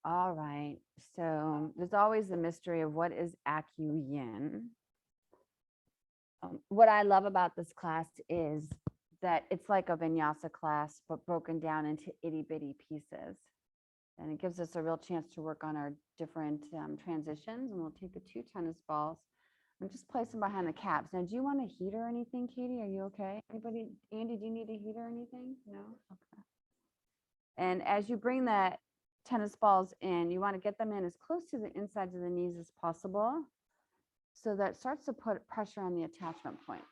All right. So there's always the mystery of what is Acu-Yin. What I love about this class is that it's like a vinyasa class, but broken down into itty bitty pieces. And it gives us a real chance to work on our different transitions. And we'll take the 2 tennis balls and just place them behind the calves. Now, do you want a heat or anything, Katie? Are you okay? Anybody? Andy, do you need a heat or anything? No? Okay. And as you bring the tennis balls in, you want to get them in as close to the insides of the knees as possible, so that starts to put pressure on the attachment points.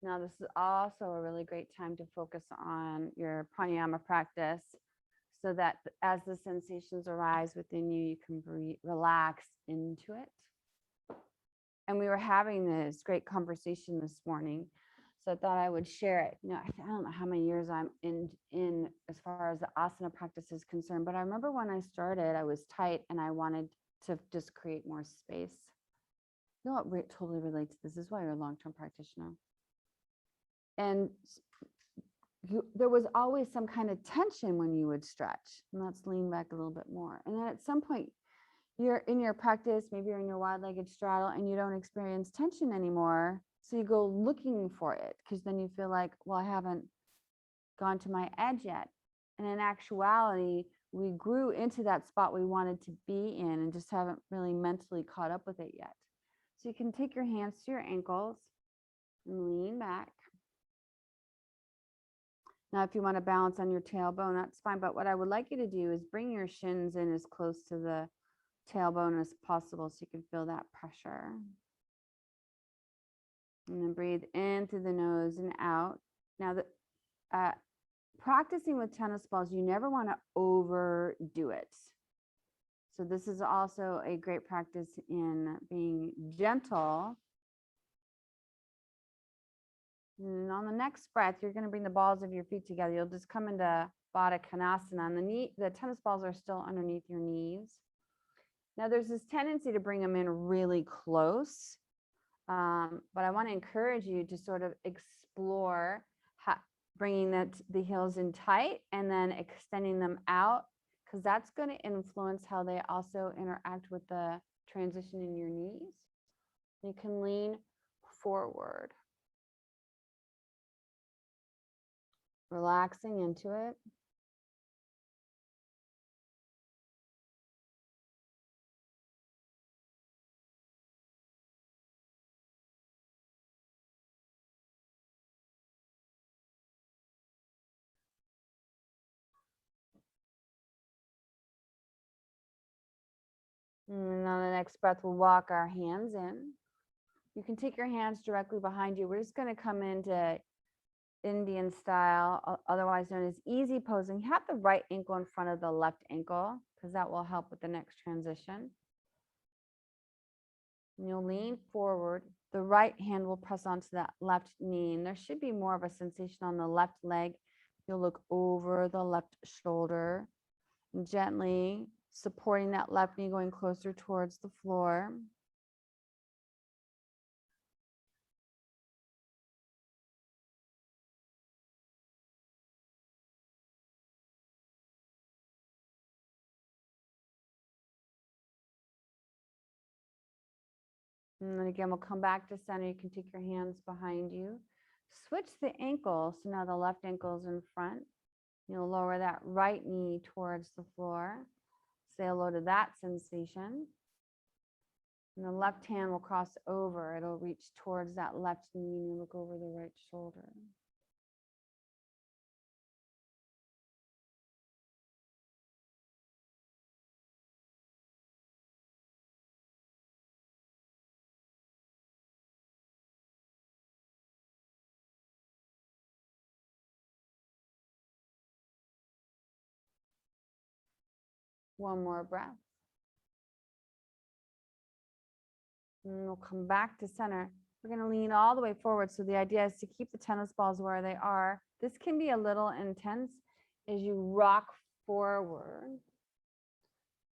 Now, this is also a really great time to focus on your pranayama practice, so that as the sensations arise within you, you can relax into it. And we were having this great conversation this morning, so I thought I would share it. You know, I don't know how many years I'm in as far as the asana practice is concerned, but I remember when I started, I was tight and I wanted to just create more space. You know what totally relates to this is why you're a long-term practitioner. And there was always some kind of tension when you would stretch. And let's lean back a little bit more. And then at some point, you're in your practice, maybe you're in your wide-legged straddle and you don't experience tension anymore. So you go looking for it, because then you feel like, well, I haven't gone to my edge yet. And in actuality, we grew into that spot we wanted to be in and just haven't really mentally caught up with it yet. So you can take your hands to your ankles and lean back. Now, if you want to balance on your tailbone, that's fine. But what I would like you to do is bring your shins in as close to the tailbone as possible, so you can feel that pressure. And then breathe in through the nose and out. Now, practicing with tennis balls, you never want to overdo it. So this is also a great practice in being gentle. And on the next breath, you're going to bring the balls of your feet together. You'll just come into Baddha Konasana, and the tennis balls are still underneath your knees. Now, there's this tendency to bring them in really close, but I want to encourage you to sort of explore bringing the heels in tight and then extending them out, because that's going to influence how they also interact with the transition in your knees. You can lean forward, relaxing into it. And on the next breath, we'll walk our hands in. You can take your hands directly behind you. We're just going to come into Indian style, otherwise known as easy posing. Have the right ankle in front of the left ankle, because that will help with the next transition. And you'll lean forward. The right hand will press onto that left knee, and there should be more of a sensation on the left leg. You'll look over the left shoulder and gently supporting that left knee, going closer towards the floor. And then again, we'll come back to center. You can take your hands behind you. Switch the ankle. So now the left ankle is in front. You'll lower that right knee towards the floor. Say hello to that sensation. And the left hand will cross over. It'll reach towards that left knee, and you look over the right shoulder. One more breath. And we'll come back to center. We're going to lean all the way forward. So the idea is to keep the tennis balls where they are. This can be a little intense as you rock forward.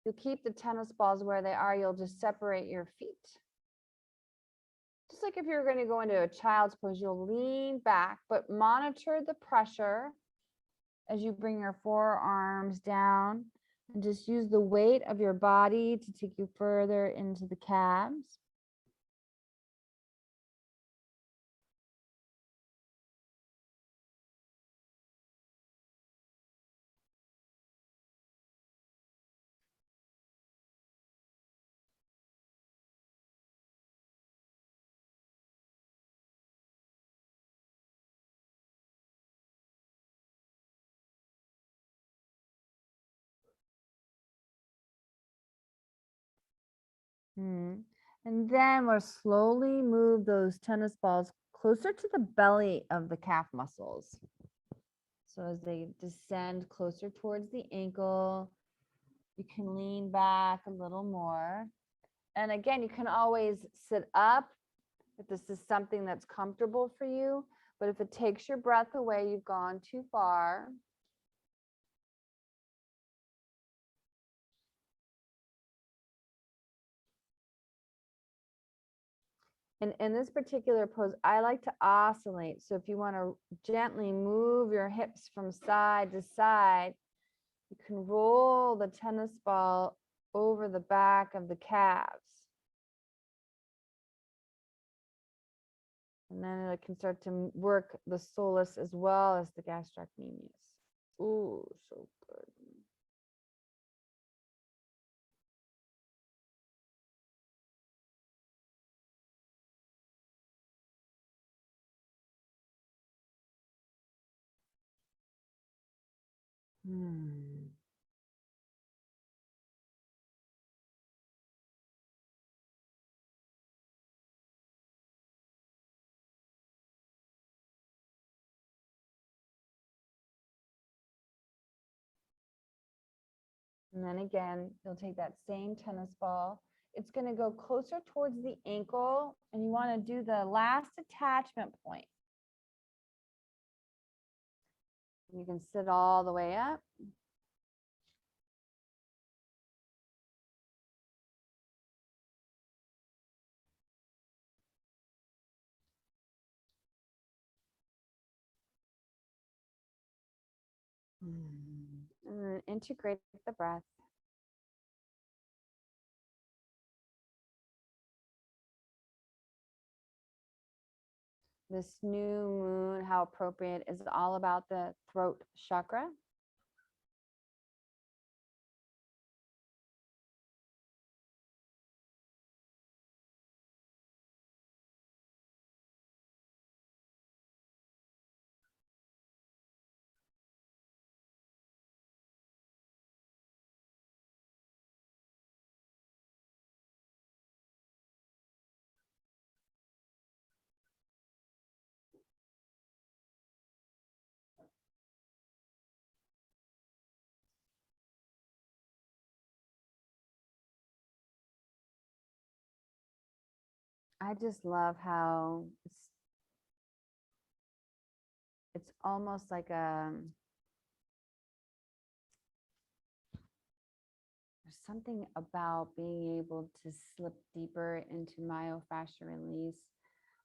You'll keep the tennis balls where they are. You'll just separate your feet. Just like if you're going to go into a child's pose, you'll lean back, but monitor the pressure as you bring your forearms down, and just use the weight of your body to take you further into the calves. And then we'll slowly move those tennis balls closer to the belly of the calf muscles. So as they descend closer towards the ankle, you can lean back a little more. And again, you can always sit up if this is something that's comfortable for you. But if it takes your breath away, you've gone too far. And in this particular pose, I like to oscillate. So if you want to gently move your hips from side to side, you can roll the tennis ball over the back of the calves. And then it can start to work the soleus as well as the gastrocnemius. Ooh, so good. And then again, you'll take that same tennis ball. It's going to go closer towards the ankle, and you want to do the last attachment point. You can sit all the way up. And then integrate the breath. This new moon, how appropriate, is all about the throat chakra. I just love how it's almost like there's something about being able to slip deeper into myofascial release,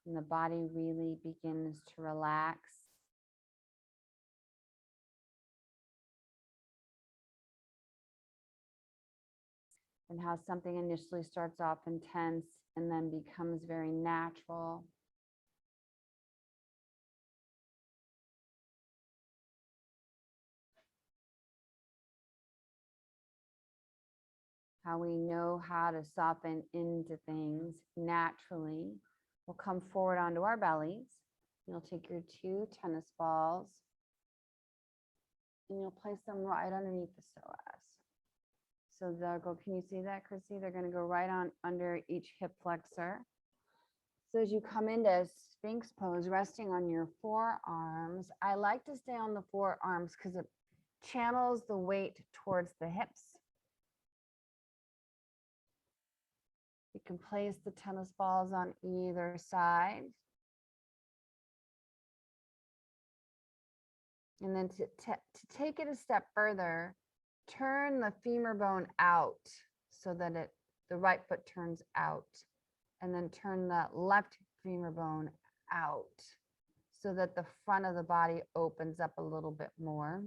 and the body really begins to relax. And how something initially starts off intense and then becomes very natural. How we know how to soften into things naturally. We'll come forward onto our bellies. You'll take your 2 tennis balls and you'll place them right underneath the psoas. So they'll go, can you see that, Chrissy? They're going to go right on under each hip flexor. So as you come into Sphinx Pose, resting on your forearms, I like to stay on the forearms because it channels the weight towards the hips. You can place the tennis balls on either side. And then to take it a step further, turn the femur bone out so that the right foot turns out, and then turn the left femur bone out so that the front of the body opens up a little bit more.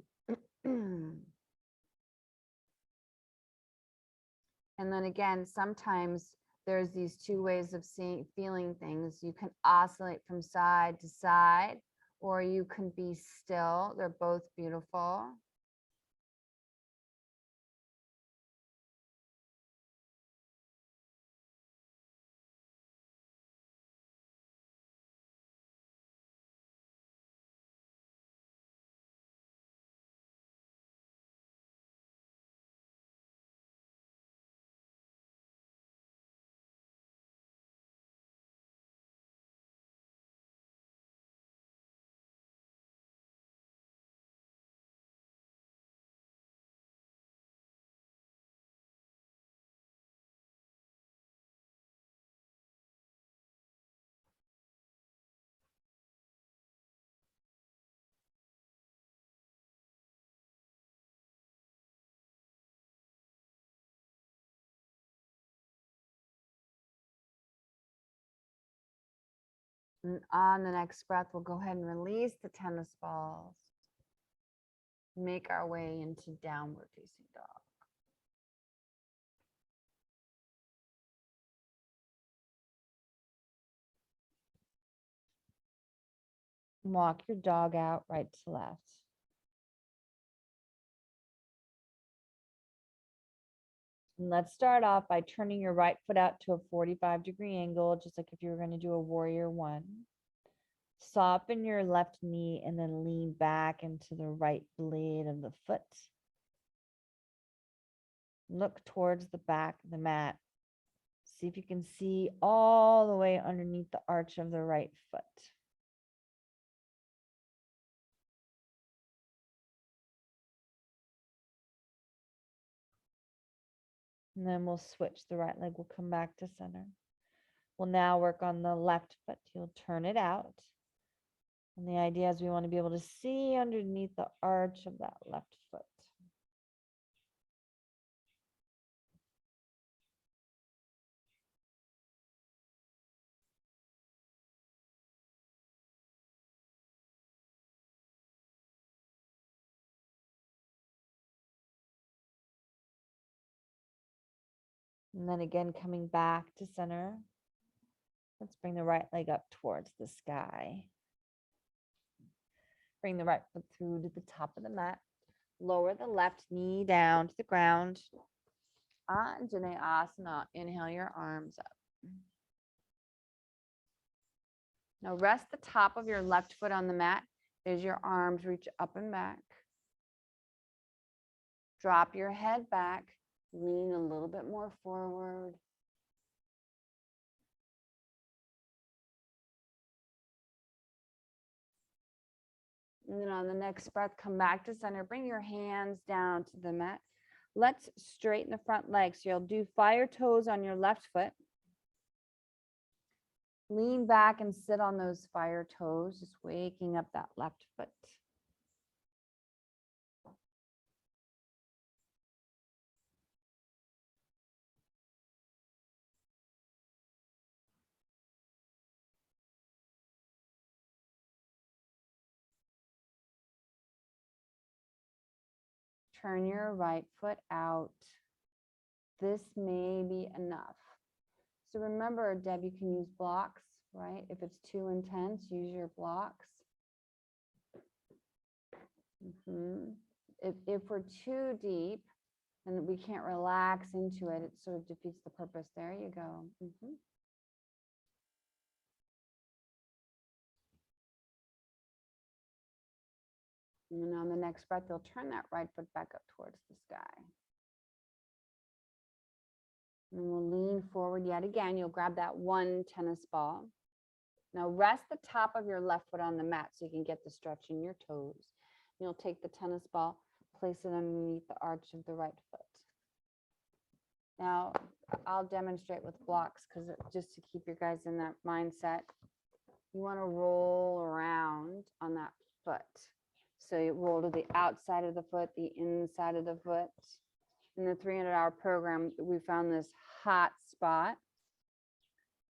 And then again, sometimes there's these two ways of feeling things. You can oscillate from side to side, or you can be still. They're both beautiful. And on the next breath, we'll go ahead and release the tennis balls. Make our way into downward facing dog. Walk your dog out right to left. And let's start off by turning your right foot out to a 45-degree angle, just like if you were going to do a warrior one. Soften your left knee and then lean back into the right blade of the foot. Look towards the back of the mat. See if you can see all the way underneath the arch of the right foot. And then we'll switch. The right leg will come back to center. We'll now work on the left foot. You'll turn it out. And the idea is we want to be able to see underneath the arch of that left foot. And then again, coming back to center. Let's bring the right leg up towards the sky. Bring the right foot through to the top of the mat. Lower the left knee down to the ground. Anjaneyasana. Inhale your arms up. Now rest the top of your left foot on the mat as your arms reach up and back. Drop your head back. Lean a little bit more forward. And then on the next breath, come back to center. Bring your hands down to the mat. Let's straighten the front legs. So you'll do fire toes on your left foot. Lean back and sit on those fire toes, just waking up that left foot. Turn your right foot out. This may be enough. So remember, Deb, you can use blocks, right? If it's too intense, use your blocks. If we're too deep and we can't relax into it, it sort of defeats the purpose. There you go. And then on the next breath, you'll turn that right foot back up towards the sky. And we'll lean forward yet again. You'll grab that one tennis ball. Now rest the top of your left foot on the mat so you can get the stretch in your toes. You'll take the tennis ball, place it underneath the arch of the right foot. Now I'll demonstrate with blocks because just to keep you guys in that mindset, you want to roll around on that foot. So you roll to the outside of the foot, the inside of the foot. In the 300-hour program, we found this hot spot.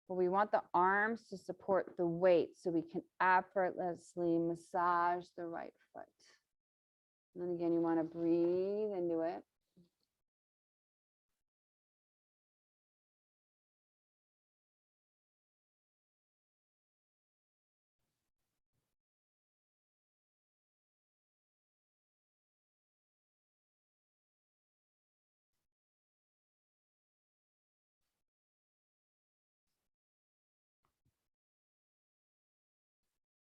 But we want the arms to support the weight so we can effortlessly massage the right foot. And then again, you want to breathe into it.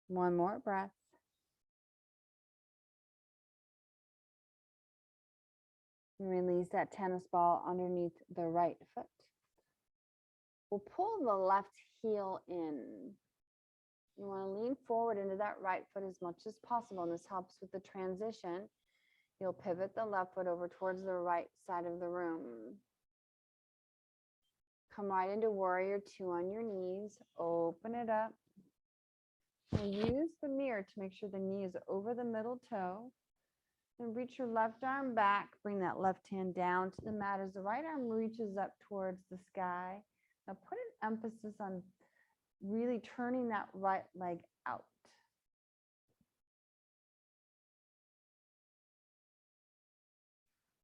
One more breath. And release that tennis ball underneath the right foot. We'll pull the left heel in. You want to lean forward into that right foot as much as possible, and this helps with the transition. You'll pivot the left foot over towards the right side of the room. Come right into warrior two on your knees. Open it up. And use the mirror to make sure the knee is over the middle toe. Then reach your left arm back. Bring that left hand down to the mat as the right arm reaches up towards the sky. Now put an emphasis on really turning that right leg out.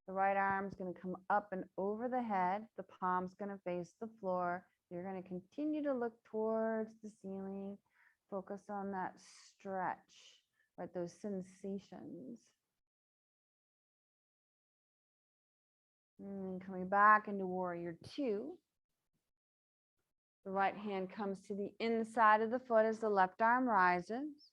The right arm is going to come up and over the head. The palm's going to face the floor. You're going to continue to look towards the ceiling. Focus on that stretch, right? Those sensations. And then coming back into warrior two. The right hand comes to the inside of the foot as the left arm rises.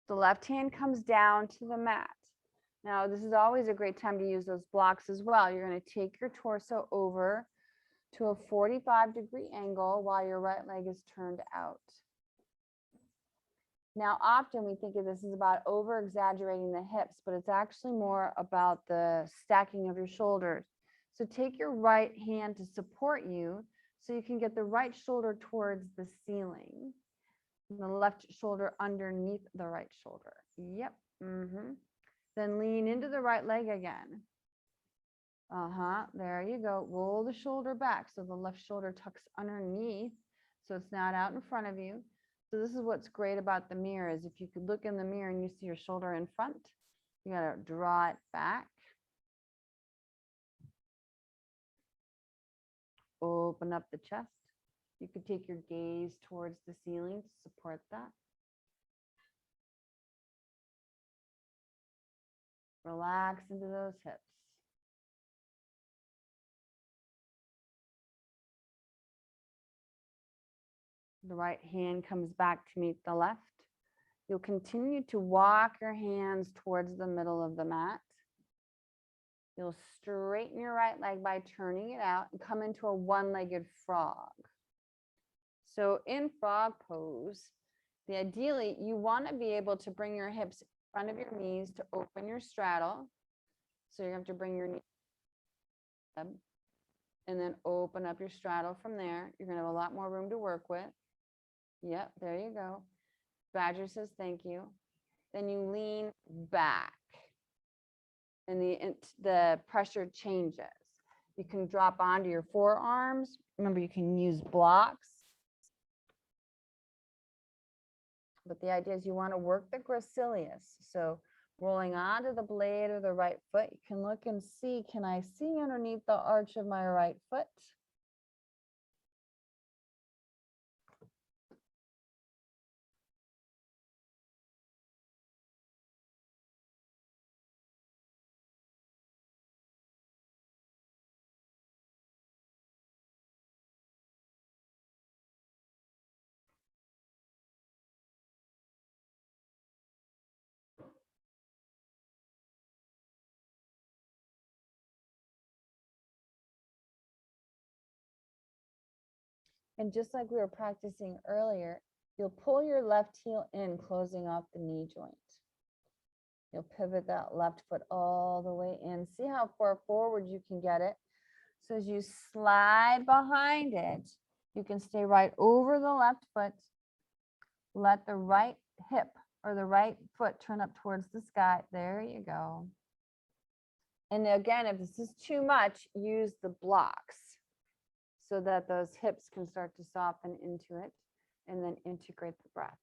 The left hand comes down to the mat. Now, this is always a great time to use those blocks as well. You're going to take your torso over to a 45-degree angle while your right leg is turned out. Now, often we think of this as about over-exaggerating the hips, but it's actually more about the stacking of your shoulders. So take your right hand to support you so you can get the right shoulder towards the ceiling. And the left shoulder underneath the right shoulder. Yep. Then lean into the right leg again. There you go. Roll the shoulder back so the left shoulder tucks underneath so it's not out in front of you. So this is what's great about the mirror is if you could look in the mirror and you see your shoulder in front, you got to draw it back. Open up the chest. You could take your gaze towards the ceiling to support that. Relax into those hips. The right hand comes back to meet the left. You'll continue to walk your hands towards the middle of the mat. You'll straighten your right leg by turning it out and come into a one-legged frog. So in frog pose, ideally, you want to be able to bring your hips in front of your knees to open your straddle. So you have to bring your knees up and then open up your straddle from there. You're going to have a lot more room to work with. Yep, there you go. Badger says thank you. Then you lean back and the pressure changes. You can drop onto your forearms. Remember, you can use blocks. But the idea is you want to work the gracilis. So rolling onto the blade of the right foot, you can look and see, can I see underneath the arch of my right foot? And just like we were practicing earlier, you'll pull your left heel in, closing off the knee joint. You'll pivot that left foot all the way in. See how far forward you can get it. So as you slide behind it, You can stay right over the left foot. Let the right hip or the right foot turn up towards the sky. There you go. And again, if this is too much, use the blocks so that those hips can start to soften into it and then integrate the breath.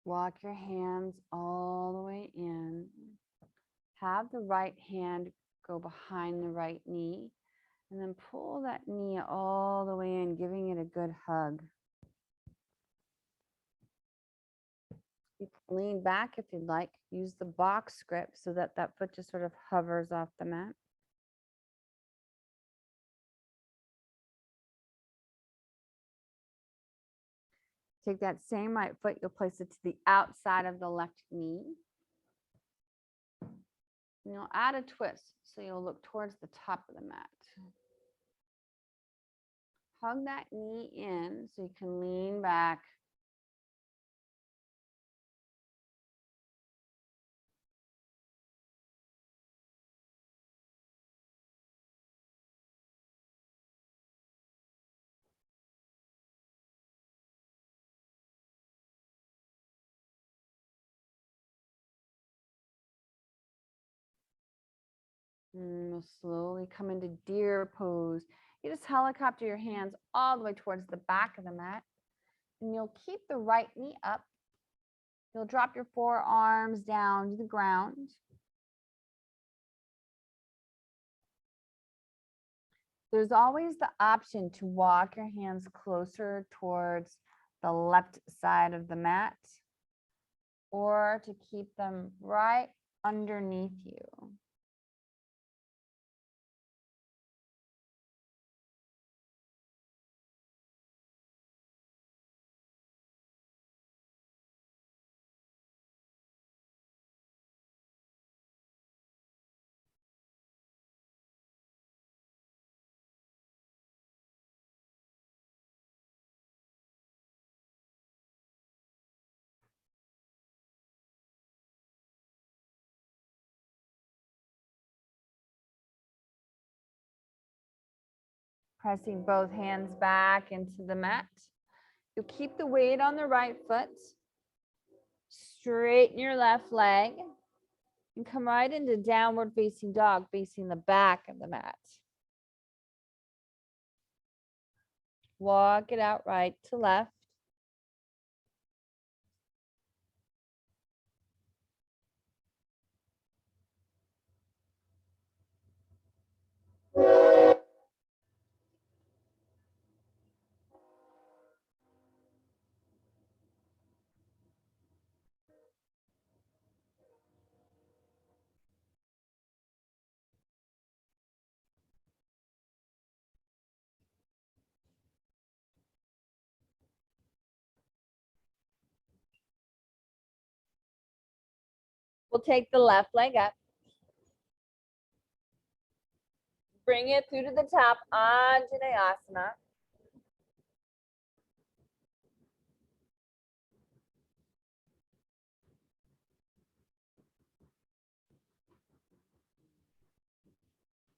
Walk your hands all the way in. Have the right hand go behind the right knee, and then pull that knee all the way in, giving it a good hug. You can lean back if you'd like. Use the box grip so that that foot just sort of hovers off the mat. Take that same right foot, you'll place it to the outside of the left knee. And you'll add a twist, so you'll look towards the top of the mat. Hug that knee in so you can lean back. And you'll slowly come into deer pose. You just helicopter your hands all the way towards the back of the mat. And you'll keep the right knee up. You'll drop your forearms down to the ground. There's always the option to walk your hands closer towards the left side of the mat, or to keep them right underneath you. Pressing both hands back into the mat. You'll keep the weight on the right foot. Straighten your left leg and come right into downward facing dog, facing the back of the mat. Walk it out right to left. We'll take the left leg up. Bring it through to the top, Anjaneyasana.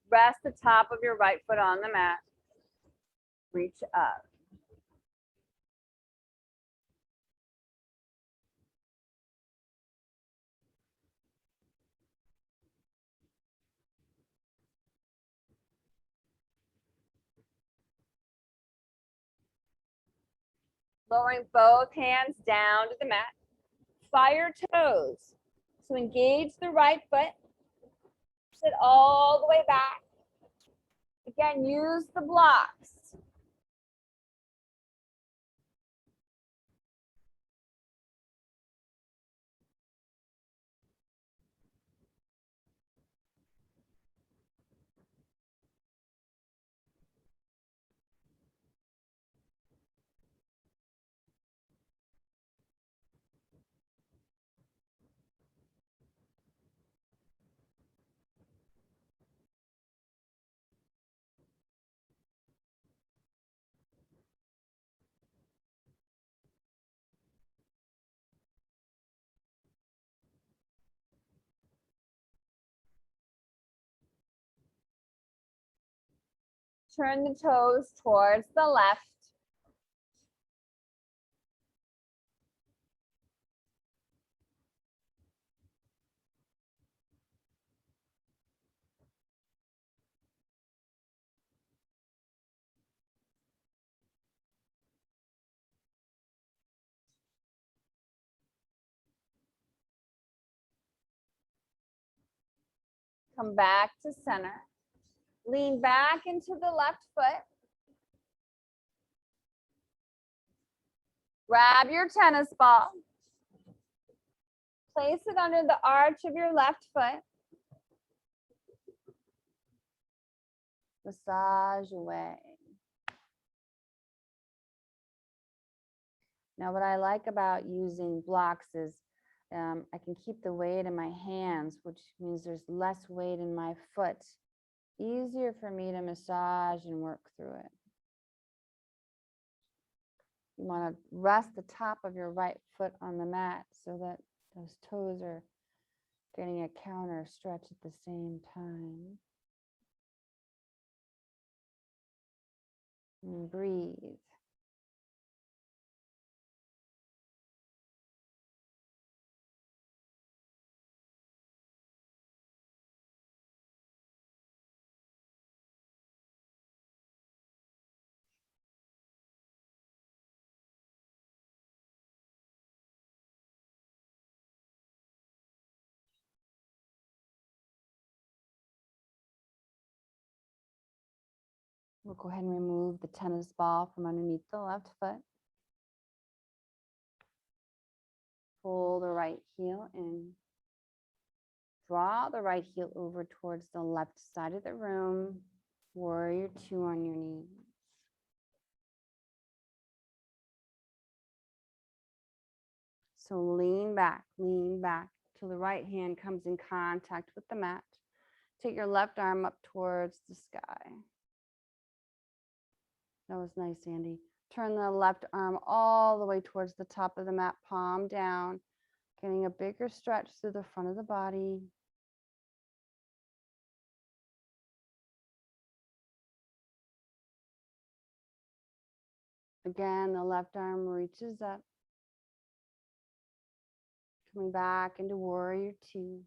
Rest the top of your right foot on the mat. Reach up. Lowering both hands down to the mat. Fire toes. So engage the right foot. Sit all the way back. Again, use the blocks. Turn the toes towards the left. Come back to center. Lean back into the left foot. Grab your tennis ball. Place it under the arch of your left foot. Massage away. Now, what I like about using blocks is I can keep the weight in my hands, which means there's less weight in my foot. Easier for me to massage and work through it. You want to rest the top of your right foot on the mat so that those toes are getting a counter stretch at the same time. And breathe. We'll go ahead and remove the tennis ball from underneath the left foot. Pull the right heel in. Draw the right heel over towards the left side of the room. Warrior two on your knees. So lean back till the right hand comes in contact with the mat. Take your left arm up towards the sky. That was nice, Sandy. Turn the left arm all the way towards the top of the mat, palm down, getting a bigger stretch through the front of the body. Again, the left arm reaches up. Coming back into warrior two.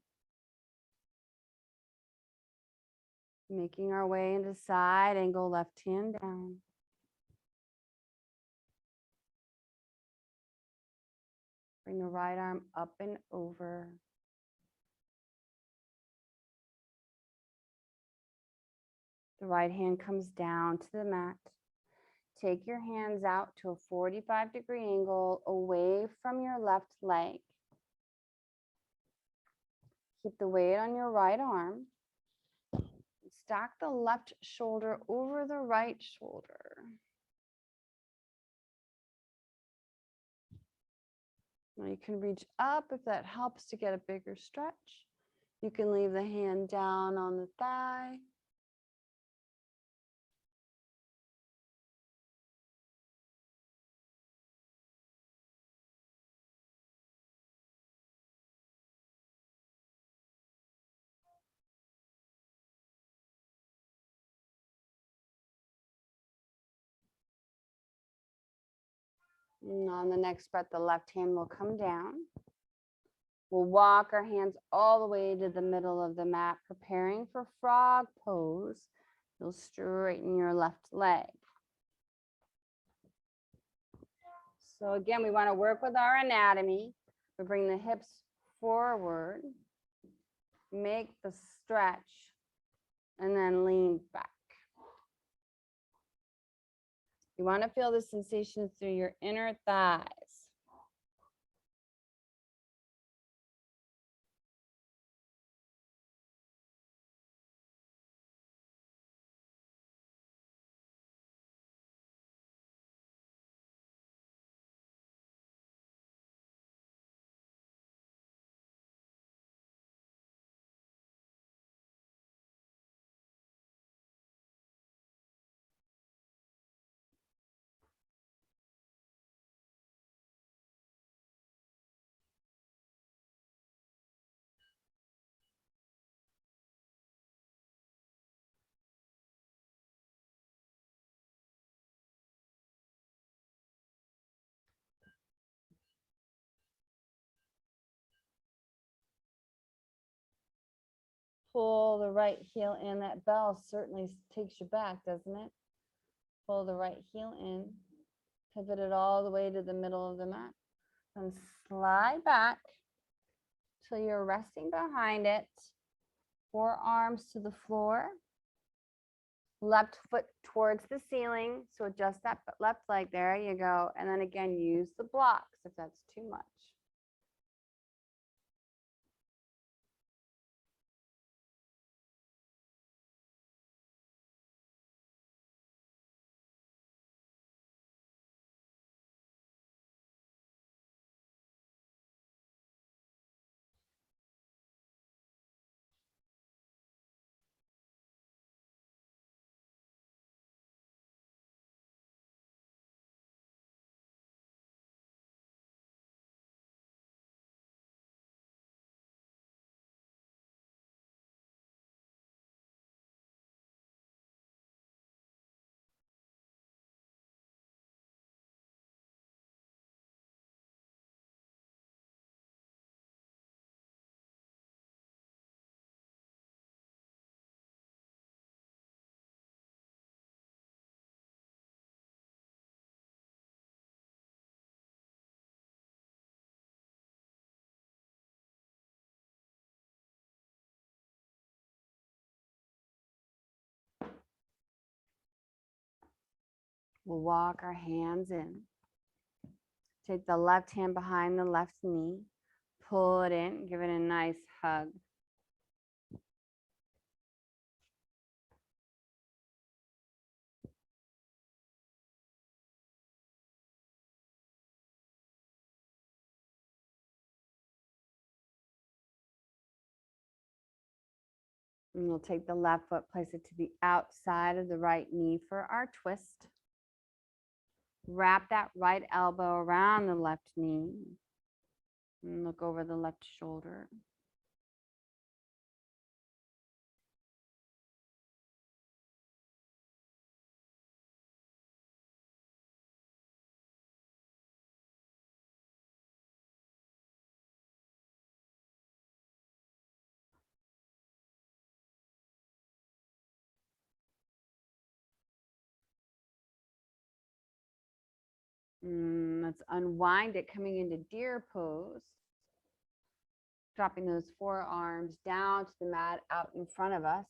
Making our way into side angle, left hand down. Bring the right arm up and over. The right hand comes down to the mat. Take your hands out to a 45-degree angle away from your left leg. Keep the weight on your right arm. Stack the left shoulder over the right shoulder. Now you can reach up if that helps to get a bigger stretch. You can leave the hand down on the thigh. And on the next breath, the left hand will come down. We'll walk our hands all the way to the middle of the mat, preparing for frog pose. You'll straighten your left leg. So again, we want to work with our anatomy. We bring the hips forward, make the stretch, and then lean back. You want to feel the sensation through your inner thighs. Pull the right heel in. That bell certainly takes you back, doesn't it? Pull the right heel in. Pivot it all the way to the middle of the mat. And slide back till you're resting behind it. Forearms to the floor. Left foot towards the ceiling. So adjust that left leg. There you go. And then again, use the blocks if that's too much. We'll walk our hands in. Take the left hand behind the left knee. Pull it in. Give it a nice hug. And we'll take the left foot, place it to the outside of the right knee for our twist. Wrap that right elbow around the left knee. And look over the left shoulder. Let's unwind it, coming into deer pose. Dropping those forearms down to the mat out in front of us.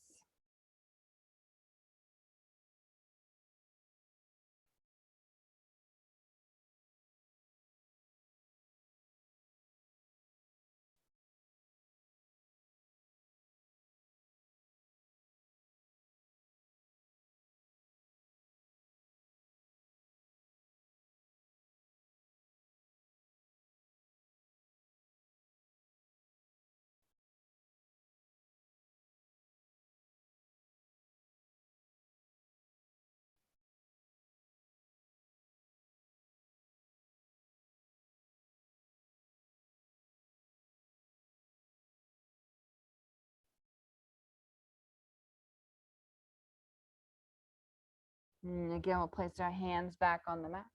And again, we'll place our hands back on the mat.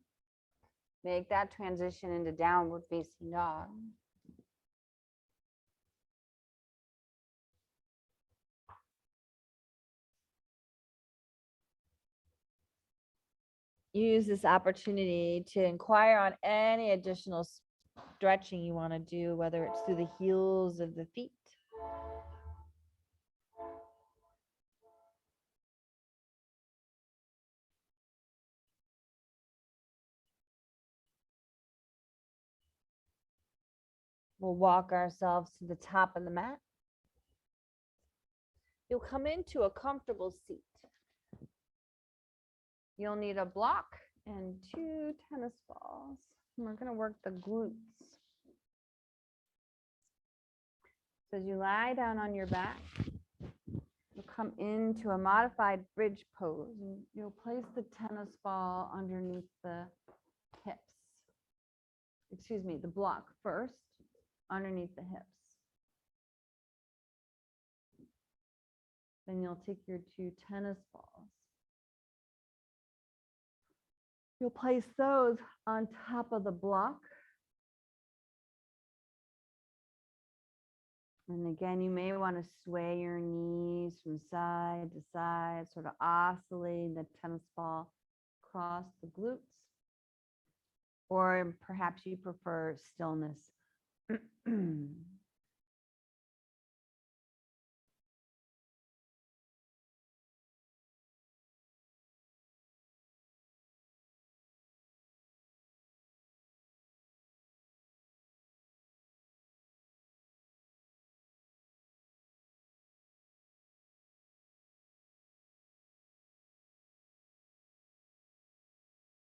Make that transition into downward facing dog. Use this opportunity to inquire on any additional stretching you want to do, whether it's through the heels of the feet. We'll walk ourselves to the top of the mat. You'll come into a comfortable seat. You'll need a block and 2 tennis balls. We're going to work the glutes. So as you lie down on your back, you'll come into a modified bridge pose. And you'll place the tennis ball underneath the hips. Excuse me, the block first, underneath the hips. Then you'll take your 2 tennis balls. You'll place those on top of the block. And again, you may want to sway your knees from side to side, sort of oscillating the tennis ball across the glutes. Or perhaps you prefer stillness.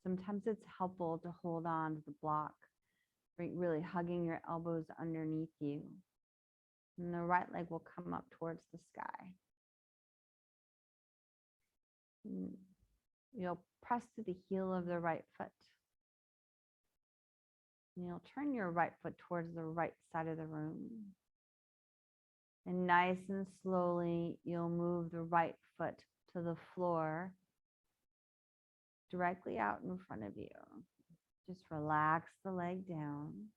Sometimes it's helpful to hold on to the block, really hugging your elbows underneath you. And the right leg will come up towards the sky. And you'll press to the heel of the right foot. And you'll turn your right foot towards the right side of the room. And nice and slowly, you'll move the right foot to the floor directly out in front of you. Just relax the leg down.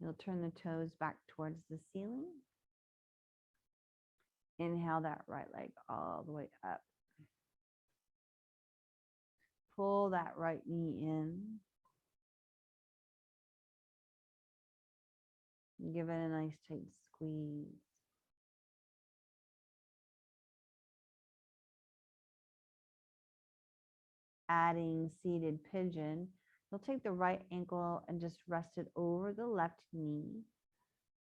You'll turn the toes back towards the ceiling. Inhale that right leg all the way up. Pull that right knee in. Give it a nice tight squeeze. Adding seated pigeon, you'll take the right ankle and just rest it over the left knee.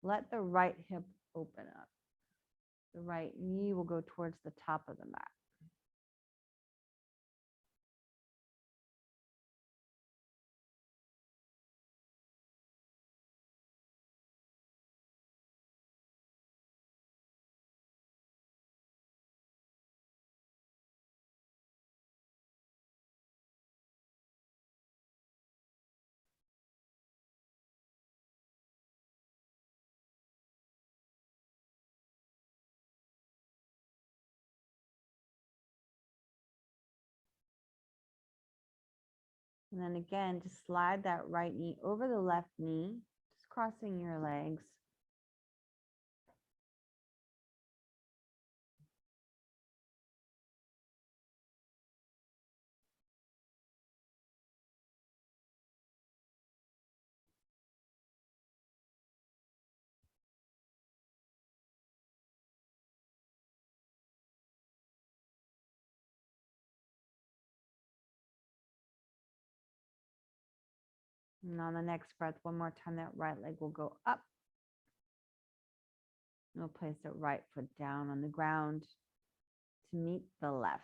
Let the right hip open up. The right knee will go towards the top of the mat. And then again, just slide that right knee over the left knee, just crossing your legs. And on the next breath, one more time, that right leg will go up. We'll place the right foot down on the ground to meet the left.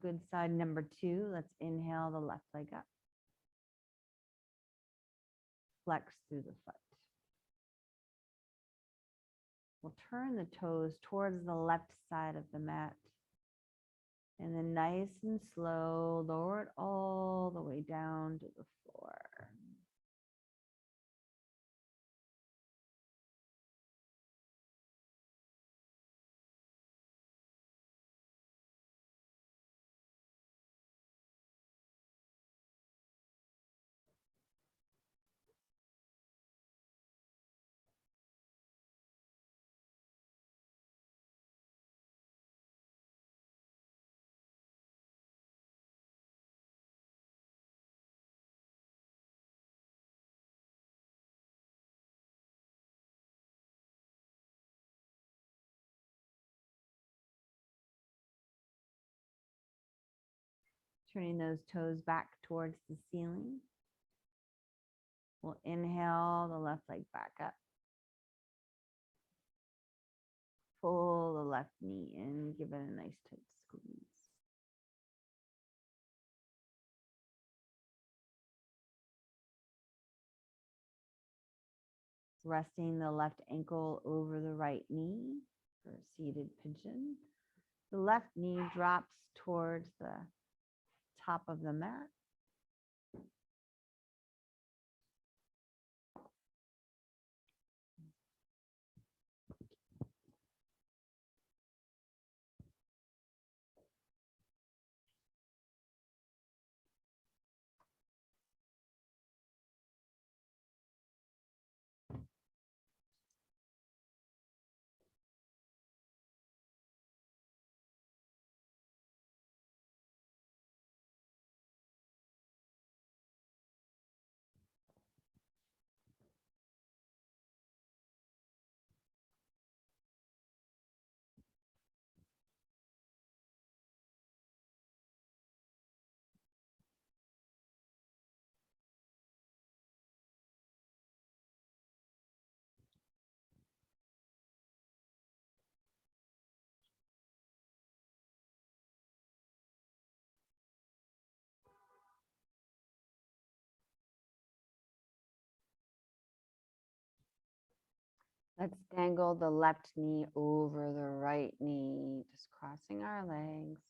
Good side number 2. Let's inhale the left leg up. Flex through the foot. We'll turn the toes towards the left side of the mat. And then nice and slow, lower it all the way down to the floor. Turning those toes back towards the ceiling. We'll inhale the left leg back up. Pull the left knee in, give it a nice tight squeeze. Resting the left ankle over the right knee for seated pigeon. The left knee drops towards the top of the mat. Let's dangle the left knee over the right knee, just crossing our legs.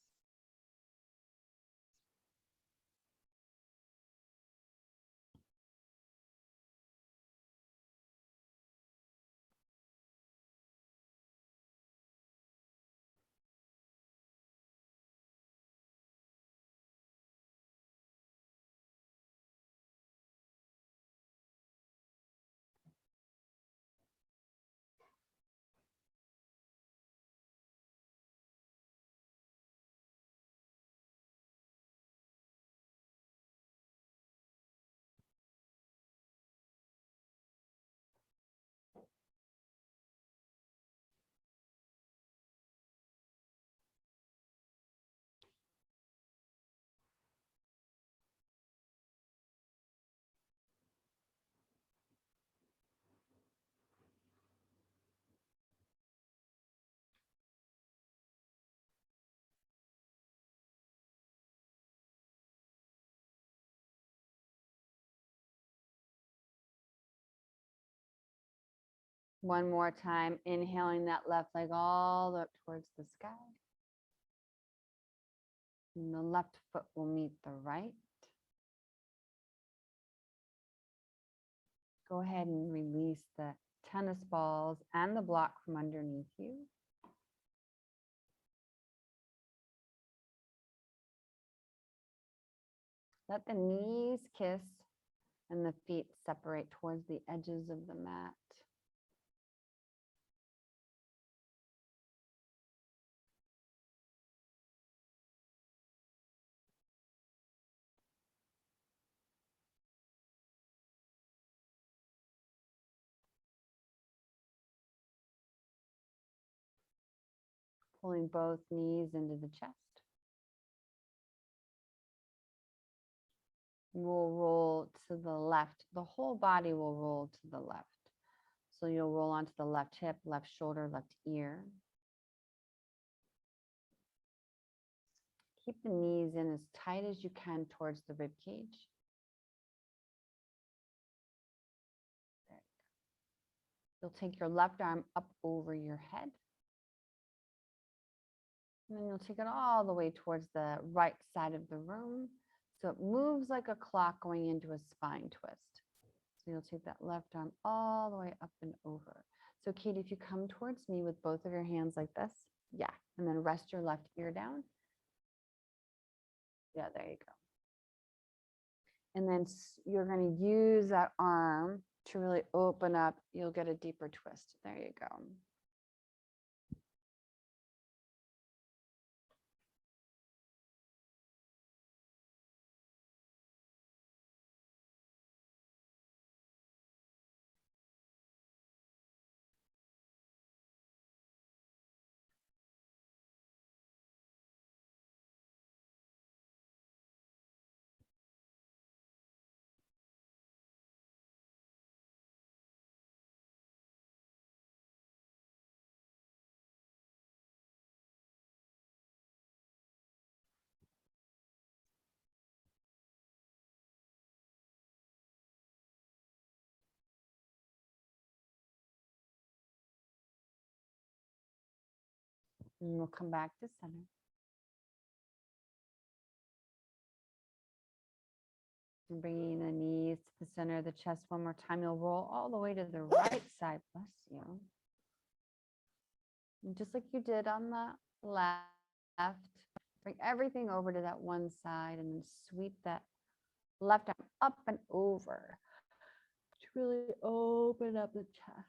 One more time, inhaling that left leg all up towards the sky. And the left foot will meet the right. Go ahead and release the tennis balls and the block from underneath you. Let the knees kiss and the feet separate towards the edges of the mat. Pulling both knees into the chest. We'll roll to the left. The whole body will roll to the left. So you'll roll onto the left hip, left shoulder, left ear. Keep the knees in as tight as you can towards the rib cage. You'll take your left arm up over your head. And then you'll take it all the way towards the right side of the room. So it moves like a clock going into a spine twist. So you'll take that left arm all the way up and over. So Kate, if you come towards me with both of your hands like this, yeah, and then rest your left ear down. Yeah, there you go. And then you're going to use that arm to really open up. You'll get a deeper twist. There you go. And we'll come back to center. And bringing the knees to the center of the chest one more time. You'll roll all the way to the right side. Bless you. And just like you did on the left, bring everything over to that one side and then sweep that left arm up and over to really open up the chest.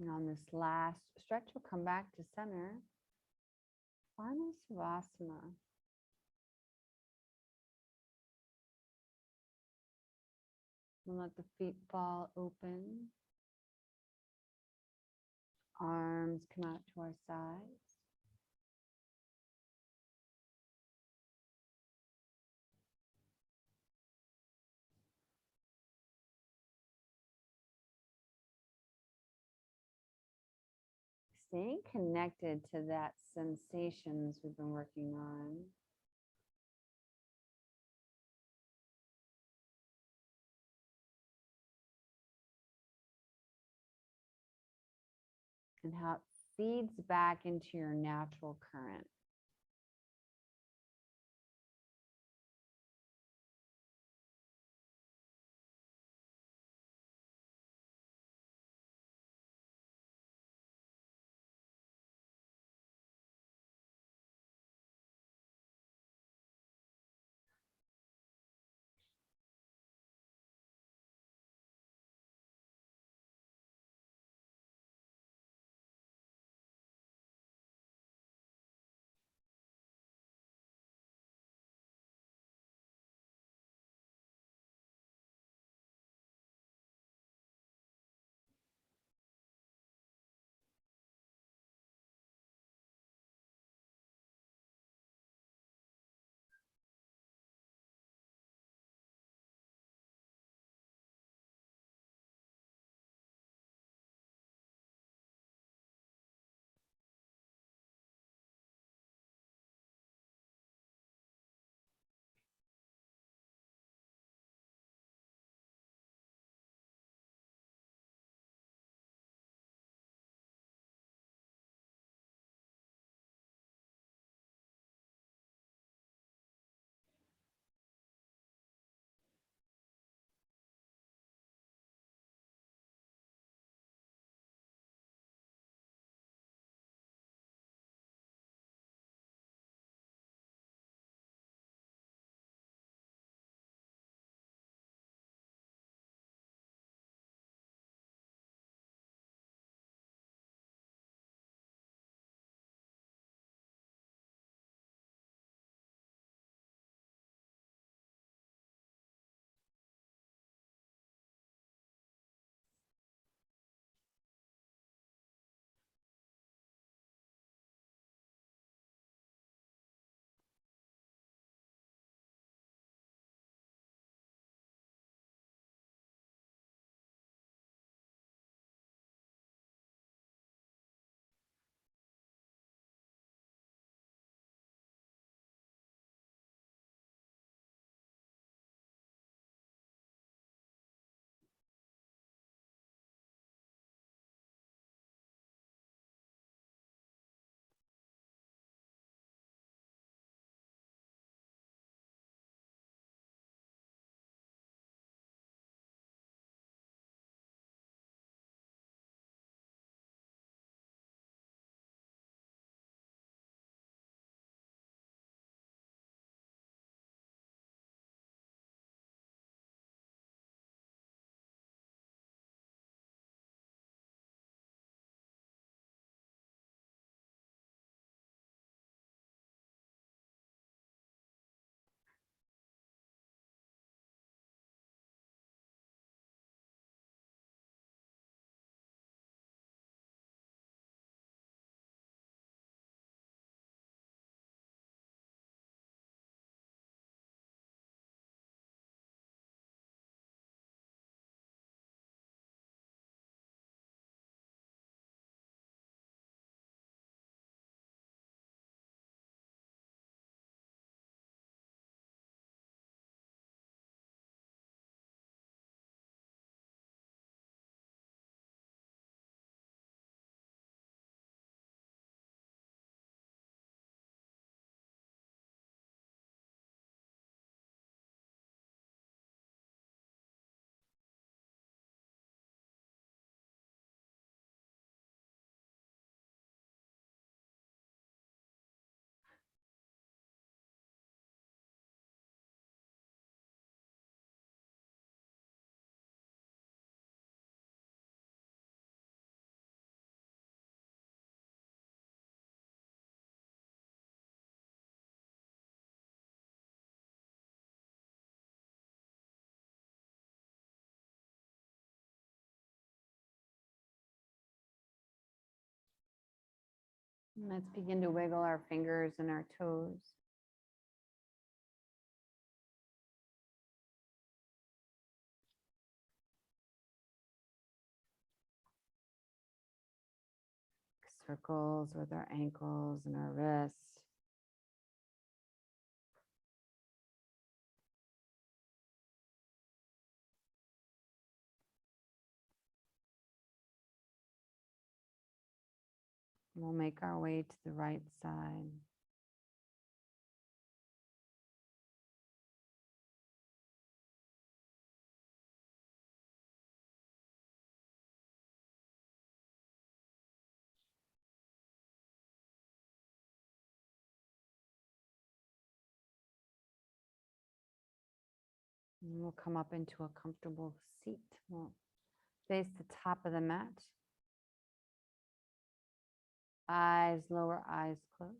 And on this last stretch, we'll come back to center. Final Savasana. And let the feet fall open. Arms come out to our sides. Staying connected to that sensations we've been working on. And how it feeds back into your natural current. And let's begin to wiggle our fingers and our toes. Circles with our ankles and our wrists. We'll make our way to the right side. And we'll come up into a comfortable seat. We'll face the top of the mat. Lower eyes closed.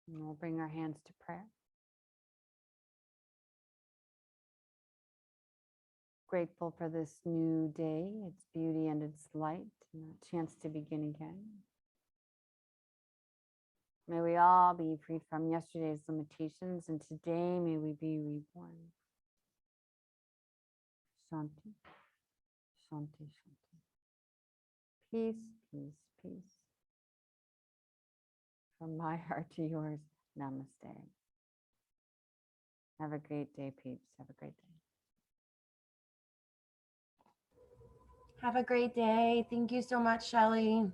And we'll bring our hands to prayer. Grateful for this new day, its beauty and its light, and a chance to begin again. May we all be freed from yesterday's limitations, and today may we be reborn. Shanti, Shanti, Shanti. Peace, peace, peace. From my heart to yours, namaste. Have a great day, peeps. Have a great day. Have a great day. Thank you so much, Shelly.